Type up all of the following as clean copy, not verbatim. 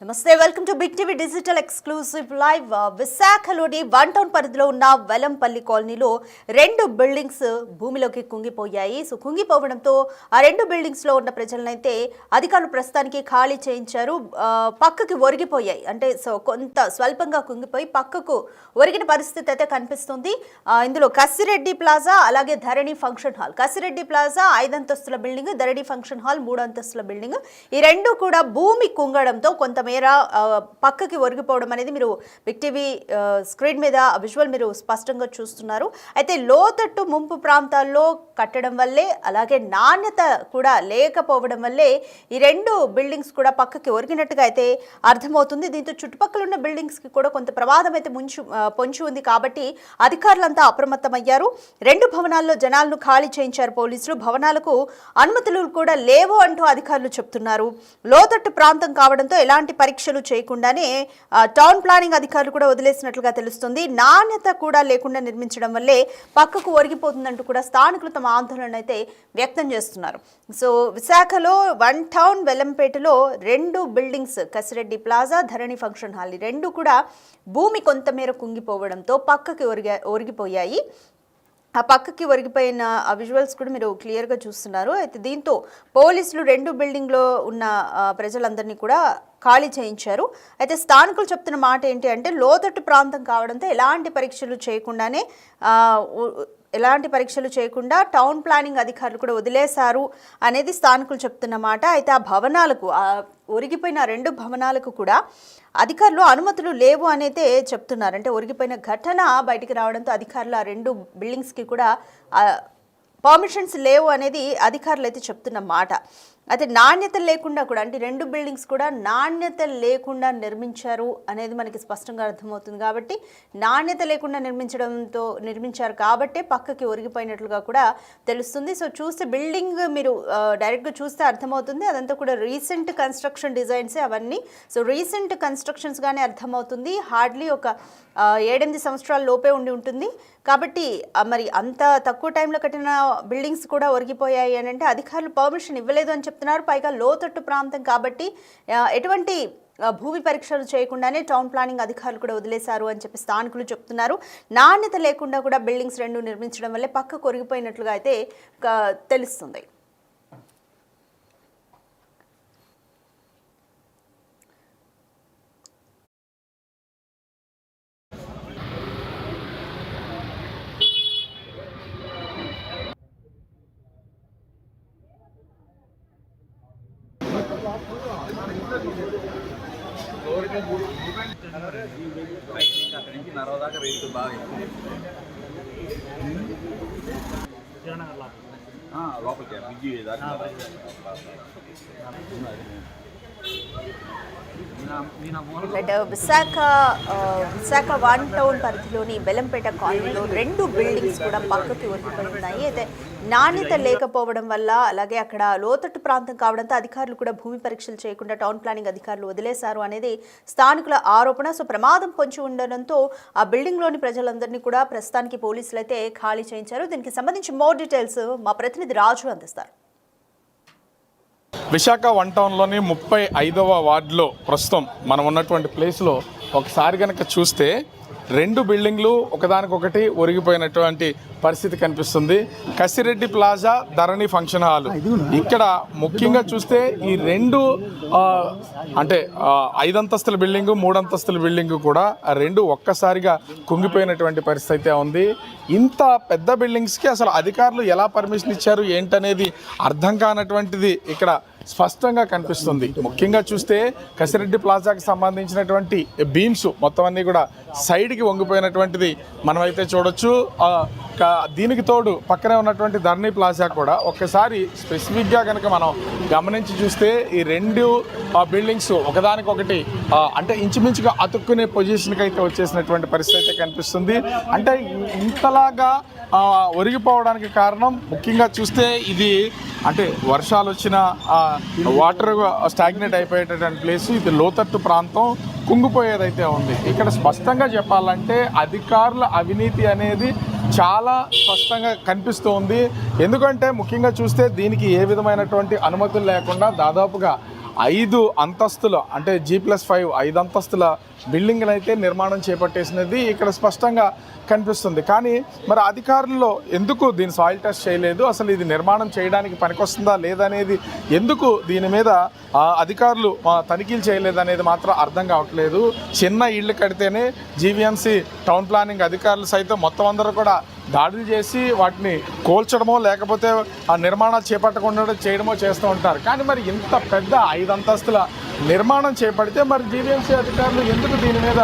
నమస్తే welcome to Big TV digital exclusive live. విశాఖలోని one town పరిధిలో ఉన్న వెలంపల్లి కాలనీలో రెండు బిల్డింగ్స్ భూమిలోకి కుంగిపోయాయి. సో కుంగిపోవడంతో ఆ రెండు బిల్డింగ్స్ లో ఉన్న ప్రజలనైతే అధికారులు ప్రస్తుతానికి ఖాళీ చేయించారు. పక్కకి ఒరిగిపోయాయి, అంటే సో కొంత స్వల్పంగా కుంగిపోయి పక్కకు ఒరిగిన పరిస్థితి అయితే కనిపిస్తుంది. ఇందులో కసిరెడ్డి ప్లాజా అలాగే ధరణి ఫంక్షన్ హాల్. కసిరెడ్డి ప్లాజా 5 అంతస్తుల బిల్డింగ్, ధరణి ఫంక్షన్ హాల్ 3 అంతస్తుల బిల్డింగ్. ఈ రెండు కూడా భూమి కుంగడంతో కొంతమేర పక్కకి ఒరిగిపోవడం అనేది మీరు బిగ్ టీవీ స్క్రీన్ మీద విజువల్ మీరు స్పష్టంగా చూస్తున్నారు. అయితే లోతట్టు ముంపు ప్రాంతాల్లో కట్టడం వల్లే అలాగే నాణ్యత కూడా లేకపోవడం వల్లే ఈ రెండు బిల్డింగ్స్ కూడా పక్కకి ఒరిగినట్టుగా అయితే అర్థమవుతుంది. దీంతో చుట్టుపక్కల ఉన్న బిల్డింగ్స్కి కూడా కొంత ప్రమాదం అయితే పొంచి ఉంది. కాబట్టి అధికారులంతా అప్రమత్తమయ్యారు. రెండు భవనాల్లో జనాలను ఖాళీ చేయించారు పోలీసులు. భవనాలకు అనుమతులు కూడా లేవు అంటూ అధికారులు చెప్తున్నారు. లోతట్టు ప్రాంతం కావడంతో ఎలాంటి పరీక్షలు చేయకుండానే టౌన్ ప్లానింగ్ అధికారులు కూడా వదిలేసినట్లుగా తెలుస్తుంది. నాణ్యత కూడా లేకుండా నిర్మించడం వల్లే పక్కకు ఒరిగిపోతుందంటూ కూడా స్థానికులు తమ ఆందోళన అయితే వ్యక్తం చేస్తున్నారు. సో విశాఖలో వన్ టౌన్ వెలంపేటలో రెండు బిల్డింగ్స్ కసిరెడ్డి ప్లాజా, ధరణి ఫంక్షన్ హాల్ రెండు కూడా భూమి కొంతమేర కుంగిపోవడంతో పక్కకి ఒరిగిపోయాయి. ఆ పక్కకి ఒరిగిపోయిన ఆ విజువల్స్ కూడా మీరు క్లియర్గా చూస్తున్నారు. అయితే దీంతో పోలీసులు రెండు బిల్డింగ్లో ఉన్న ప్రజలందరినీ కూడా ఖాళీ చేయించారు. అయితే స్థానికులు చెప్తున్న మాట ఏంటి అంటే లోతట్టు ప్రాంతం కావడంతో ఎలాంటి పరీక్షలు చేయకుండా టౌన్ ప్లానింగ్ అధికారులు కూడా వదిలేశారు అనేది స్థానికులు చెప్తున్న మాట. అయితే ఆ భవనాలకు ఒరిగిపోయిన రెండు భవనాలకు కూడా అధికారులు అనుమతులు లేవు అనేది చెప్తున్నారు. అంటే ఒరిగిపోయిన ఘటన బయటికి రావడంతో అధికారులు ఆ రెండు బిల్డింగ్స్కి కూడా పర్మిషన్స్ లేవు అనేది అధికారులు అయితే చెప్తున్న మాట. అయితే నాణ్యత లేకుండా కూడా, అంటే రెండు బిల్డింగ్స్ కూడా నాణ్యత లేకుండా నిర్మించారు అనేది మనకి స్పష్టంగా అర్థమవుతుంది. కాబట్టి నాణ్యత లేకుండా నిర్మించారు కాబట్టే పక్కకి ఒరిగిపోయినట్లుగా కూడా తెలుస్తుంది. సో చూస్తే బిల్డింగ్ మీరు డైరెక్ట్గా చూస్తే అర్థమవుతుంది. అదంతా కూడా రీసెంట్ కన్స్ట్రక్షన్ డిజైన్సే అవన్నీ. సో రీసెంట్ కన్స్ట్రక్షన్స్గానే అర్థమవుతుంది. హార్డ్లీ ఒక 7-8 సంవత్సరాల లోపే ఉంటుంది. కాబట్టి మరి అంత తక్కువ టైంలో కట్టిన బిల్డింగ్స్ కూడా ఒరిగిపోయాయి అని అంటే అధికారులు పర్మిషన్ ఇవ్వలేదు అని చెప్తున్నారు. పైగా లోతట్టు ప్రాంతం కాబట్టి ఎటువంటి భూమి పరీక్షలు చేయకుండానే టౌన్ ప్లానింగ్ అధికారులు కూడా వదిలేశారు అని చెప్పి స్థానికులు చెప్తున్నారు. నాణ్యత లేకుండా కూడా బిల్డింగ్స్ రెండు నిర్మించడం వల్లే పక్కకు ఒరిగిపోయినట్లుగా అయితే తెలుస్తుంది. నరవదాకా రేటు బాగా లోపలికి బిజీ విశాఖ వన్ టౌన్ పరిధిలోని బెల్లంపేట కాలనీలో రెండు బిల్డింగ్స్ కూడా పక్కకి ఒరిగిపోయి ఉన్నాయి. అయితే నాణ్యత లేకపోవడం వల్ల అలాగే అక్కడ లోతట్టు ప్రాంతం కావడంతో అధికారులు కూడా భూమి పరీక్షలు చేయకుండా టౌన్ ప్లానింగ్ అధికారులు వదిలేశారు అనేది స్థానికుల ఆరోపణ. సో ప్రమాదం పొంచి ఉండడంతో ఆ బిల్డింగ్లోని ప్రజలందరినీ కూడా ప్రస్తుతానికి పోలీసులు అయితే ఖాళీ చేయించారు. దీనికి సంబంధించి మోర్ డీటెయిల్స్ మా ప్రతినిధి రాజు అందిస్తారు. విశాఖ వన్ టౌన్లోని 35వ వార్డులో ప్రస్తుతం మనం ఉన్నటువంటి ప్లేస్లో ఒకసారి కనుక చూస్తే రెండు బిల్డింగ్లు ఒకదానికొకటి ఒరిగిపోయినటువంటి పరిస్థితి కనిపిస్తుంది. కసిరెడ్డి ప్లాజా, ధరణి ఫంక్షన్ హాల్. ఇక్కడ ముఖ్యంగా చూస్తే ఈ రెండు అంటే 5 అంతస్తుల బిల్డింగు, 3 అంతస్తుల బిల్డింగు కూడా రెండు ఒక్కసారిగా కుంగిపోయినటువంటి పరిస్థితి అయితే ఉంది. ఇంత పెద్ద బిల్డింగ్స్కి అసలు అధికారులు ఎలా పర్మిషన్ ఇచ్చారు ఏంటనేది అర్థం కానటువంటిది ఇక్కడ స్పష్టంగా కనిపిస్తుంది. ముఖ్యంగా చూస్తే కసిరెడ్డి ప్లాజాకి సంబంధించినటువంటి బీమ్స్ మొత్తం అన్నీ కూడా సైడ్కి వంగిపోయినటువంటిది మనమైతే చూడొచ్చు. దీనికి తోడు పక్కనే ఉన్నటువంటి ధరణి ప్లాజా కూడా ఒక్కసారి స్పెసిఫిక్గా కనుక మనం గమనించి చూస్తే ఈ రెండు బిల్డింగ్స్ ఒకదానికొకటి అంటే ఇంచుమించుగా అతుక్కునే పొజిషన్కి అయితే వచ్చేసినటువంటి పరిస్థితి అయితే కనిపిస్తుంది. అంటే ఇంతలాగా ఒరిగిపోవడానికి కారణం ముఖ్యంగా చూస్తే ఇది అంటే వర్షాలు వచ్చిన వాటర్ స్టాగ్నేట్ అయిపోయేటటువంటి ప్లేస్. ఇది లోతట్టు ప్రాంతం, కుంగిపోయేదైతే ఉంది. ఇక్కడ స్పష్టంగా చెప్పాలంటే అధికారుల అవినీతి అనేది చాలా స్పష్టంగా కనిపిస్తూ ఉంది. ఎందుకంటే ముఖ్యంగా చూస్తే దీనికి ఏ విధమైనటువంటి అనుమతులు లేకుండా దాదాపుగా 5 అంతస్తుల అంటే G+5 5 అంతస్తుల బిల్డింగ్లు అయితే నిర్మాణం చేపట్టేసినది ఇక్కడ స్పష్టంగా కనిపిస్తుంది. కానీ మరి అధికారుల్లో ఎందుకు దీని సాయిల్ టెస్ట్ చేయలేదు, అసలు ఇది నిర్మాణం చేయడానికి పనికొస్తుందా లేదనేది ఎందుకు దీని మీద అధికారులు తనిఖీలు చేయలేదనేది మాత్రం అర్థం కావట్లేదు. చిన్న ఇళ్ళు కడితేనే జీవీఎంసీ టౌన్ ప్లానింగ్ అధికారులు సైతం మొత్తం అందరూ కూడా దాడులు చేసి వాటిని కోల్చడమో లేకపోతే ఆ నిర్మాణాలు చేపట్టకుండా చేయడమో చేస్తూ ఉంటారు. కానీ మరి ఇంత పెద్ద 5 అంతస్తుల నిర్మాణం చేపడితే మరి జీవీఎంసీ అధికారులు ఎందుకు దీని మీద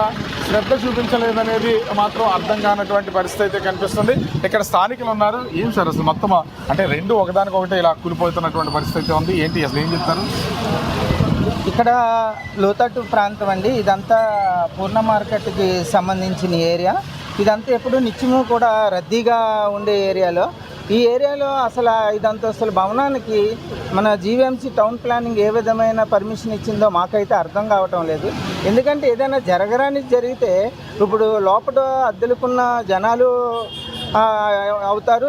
శ్రద్ధ చూపించలేదనేది మాత్రం అర్థం కానటువంటి పరిస్థితి అయితే కనిపిస్తుంది. ఇక్కడ స్థానికులు ఉన్నారు. ఏం సార్ అసలు మొత్తం అంటే రెండు ఒకదానికొకటి ఇలా కూలిపోతున్నటువంటి పరిస్థితి అయితే ఉంది, ఏంటి అసలు ఏం చెప్తారు? ఇక్కడ లోతట్టు ప్రాంతం అండి, ఇదంతా పూర్ణ మార్కెట్కి సంబంధించిన ఏరియా. ఇదంతా ఎప్పుడు నిత్యము కూడా రద్దీగా ఉండే ఏరియాలో ఈ ఏరియాలో అసలు 5 అంతస్తుల భవనానికి మన జీవీఎంసీ టౌన్ ప్లానింగ్ ఏ విధమైన పర్మిషన్ ఇచ్చిందో మాకైతే అర్థం కావటం లేదు. ఎందుకంటే ఏదైనా జరగరాని జరిగితే ఇప్పుడు లోపల అద్దెలుకున్న జనాలు అవుతారు,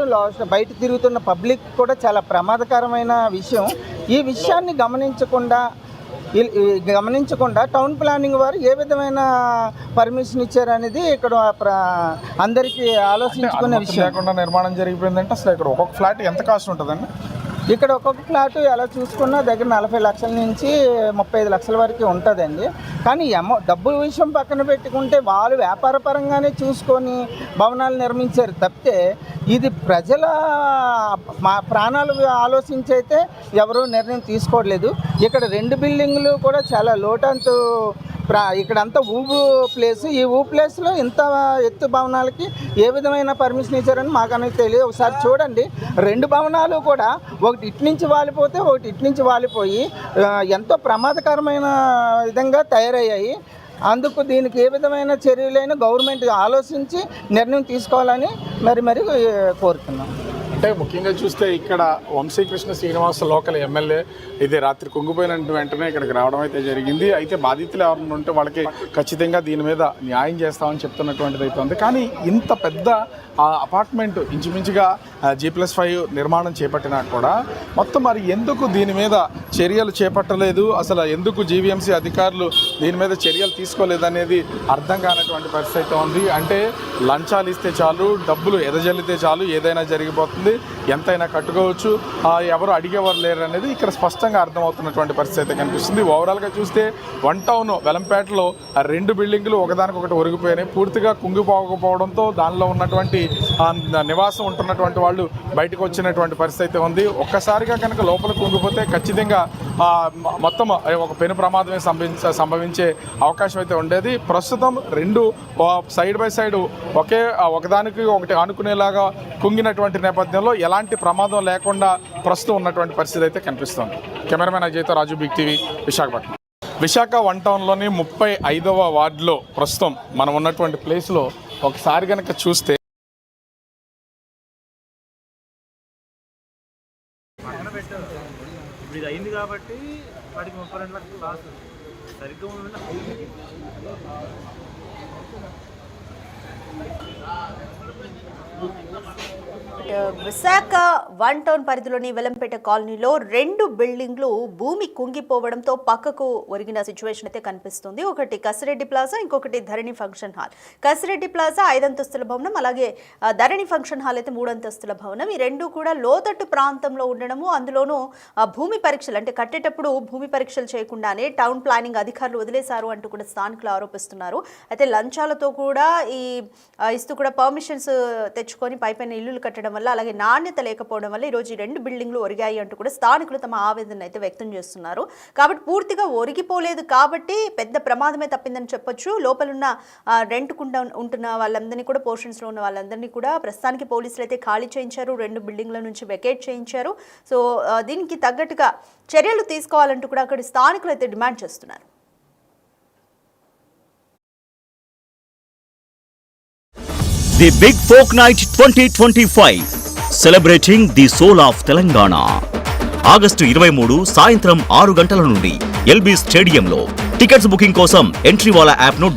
బయట తిరుగుతున్న పబ్లిక్ కూడా చాలా ప్రమాదకరమైన విషయం. ఈ విషయాన్ని గమనించకుండా టౌన్ ప్లానింగ్ వారు ఏ విధమైన పర్మిషన్ ఇచ్చారనేది ఇక్కడ అందరికీ ఆలోచించుకునే విషయం. లేకుండా నిర్మాణం జరిగిపోయిందంటే అసలు ఇక్కడ ఒక్కొక్క ఫ్లాట్ ఎంత కాస్ట్ ఉంటుందండి? ఇక్కడ ఒక్కొక్క ఫ్లాట్ ఎలా చూసుకున్నా దగ్గర 40 లక్షల నుంచి 35 లక్షల వరకు ఉంటుందండి. కానీ డబ్బు విషయం పక్కన పెట్టుకుంటే వాళ్ళు వ్యాపార పరంగానే చూసుకొని భవనాలు నిర్మించారు తప్పితే ఇది ప్రజల ప్రాణాలు ఆలోచించి అయితే ఎవరూ నిర్ణయం తీసుకోవట్లేదు. ఇక్కడ 2 బిల్డింగ్లు కూడా చాలా లోటంతు ఇక్కడంతా ఊబు ప్లేస్. ఈ ఊబు ప్లేస్లో ఇంత ఎత్తు భవనాలకి ఏ విధమైన పర్మిషన్ ఇచ్చారని మాకనేది తెలియదు. ఒకసారి చూడండి, 2 భవనాలు కూడా ఒకటి ఇటు నుంచి వాలిపోతే ఒకటి ఇటు నుంచి వాలిపోయి ఎంతో ప్రమాదకరమైన విధంగా తయారయ్యాయి. అందుకు దీనికి ఏ విధమైన చర్యలైనా గవర్నమెంట్ ఆలోచించి నిర్ణయం తీసుకోవాలని మరి కోరుతున్నాం. అంటే ముఖ్యంగా చూస్తే ఇక్కడ వంశీకృష్ణ శ్రీనివాస లోకల్ ఎమ్మెల్యే ఇది రాత్రి కుంగిపోయిన వెంటనే ఇక్కడికి రావడం అయితే జరిగింది. అయితే బాధితులు ఎవరైనా ఉంటే వాళ్ళకి ఖచ్చితంగా దీని మీద న్యాయం చేస్తామని చెప్తున్నటువంటిది అయితే ఉంది. కానీ ఇంత పెద్ద అపార్ట్మెంట్ ఇంచుమించుగా G+5 నిర్మాణం చేపట్టినా కూడా మొత్తం మరి ఎందుకు దీని మీద చర్యలు చేపట్టలేదు, అసలు ఎందుకు జీవీఎంసీ అధికారులు దీని మీద చర్యలు తీసుకోలేదనేది అర్థం కానటువంటి పరిస్థితి అయితే ఉంది. అంటే లంచాలు ఇస్తే చాలు, డబ్బులు ఎదజల్లితే చాలు, ఏదైనా జరిగిపోతుంది, ఎంతైనా కట్టుకోవచ్చు, ఎవరు అడిగేవారు లేరు అనేది ఇక్కడ స్పష్టంగా అర్థమవుతున్నటువంటి పరిస్థితి అయితే కనిపిస్తుంది. ఓవరాల్గా చూస్తే 1 టౌన్ వెలంపేటలో 2 బిల్డింగులు ఒకదానికొకటి ఒరిగిపోయినాయి. పూర్తిగా కుంగిపోకపోవడంతో దానిలో ఉన్నటువంటి నివాసం ఉంటున్నటువంటి వాళ్ళు బయటకు వచ్చినటువంటి పరిస్థితి ఉంది. ఒక్కసారిగా కనుక లోపల కుంగిపోతే ఖచ్చితంగా మొత్తం ఒక పెను ప్రమాదమే సంభవించే అవకాశం అయితే ఉండేది. ప్రస్తుతం 2 సైడ్ బై సైడ్ ఒకదానికి ఒకటి ఆనుకునేలాగా కుంగినటువంటి నేపథ్యంలో ఎలాంటి ప్రమాదం లేకుండా ప్రస్తుతం ఉన్నటువంటి పరిస్థితి అయితే కనిపిస్తుంది. కెమెరామెన్ అజయ్తో రాజు, బిగ్ టీవీ, విశాఖపట్నం. విశాఖ 1 టౌన్లోని 35వ వార్డులో ప్రస్తుతం మనం ఉన్నటువంటి ప్లేస్లో ఒకసారి కనుక చూస్తే ఇప్పుడు ఇది అయింది కాబట్టి వాడికి 32 లక్షలు లాస్ సరిగ్గా విశాఖ 1 టౌన్ పరిధిలోని వెలంపేట కాలనీలో 2 బిల్డింగ్లు భూమి కుంగిపోవడంతో పక్కకు ఒరిగిన సిచ్యువేషన్ అయితే కనిపిస్తుంది. ఒకటి కసిరెడ్డి ప్లాజా, ఇంకొకటి ధరణి ఫంక్షన్ హాల్. కసిరెడ్డి ప్లాజా 5 అంతస్తుల భవనం, అలాగే ధరణి ఫంక్షన్ హాల్ అయితే 3 అంతస్తుల భవనం. ఈ 2 కూడా లోతట్టు ప్రాంతంలో ఉండడము, అందులోనూ భూమి పరీక్షలు అంటే కట్టేటప్పుడు భూమి పరీక్షలు చేయకుండానే టౌన్ ప్లానింగ్ అధికారులు వదిలేశారు అంటూ కూడా స్థానికులు ఆరోపిస్తున్నారు. అయితే లంచాలతో కూడా ఇస్తూ కూడా పర్మిషన్స్ తెచ్చుకొని పైపైన ఇల్లులు కట్టడం వల్ల, అలాగే నాణ్యత లేకపోవడం వల్ల ఈరోజు 2 బిల్డింగ్లు ఒరిగాయి అంటూ కూడా స్థానికులు తమ ఆవేదన అయితే వ్యక్తం చేస్తున్నారు. కాబట్టి పూర్తిగా ఒరిగిపోలేదు కాబట్టి పెద్ద ప్రమాదమే తప్పిందని చెప్పొచ్చు. లోపలున్న రెంట్కుండా ఉంటున్న వాళ్ళందరినీ కూడా, పోర్షన్స్లో ఉన్న వాళ్ళందరినీ కూడా ప్రస్తుతానికి పోలీసులు అయితే ఖాళీ చేయించారు, 2 బిల్డింగ్ల నుంచి వెకేట్ చేయించారు. సో దీనికి తగ్గట్టుగా చర్యలు తీసుకోవాలంటూ కూడా అక్కడ స్థానికులు అయితే డిమాండ్ చేస్తున్నారు. The Big Folk Night 2025 celebrating the soul of Telangana. August 23 సాయంత్రం 6 గంటల నుండి ఎల్బీ స్టేడియంలో. టికెట్స్ బుకింగ్ కోసం ఎంట్రీ వాలా యాప్ను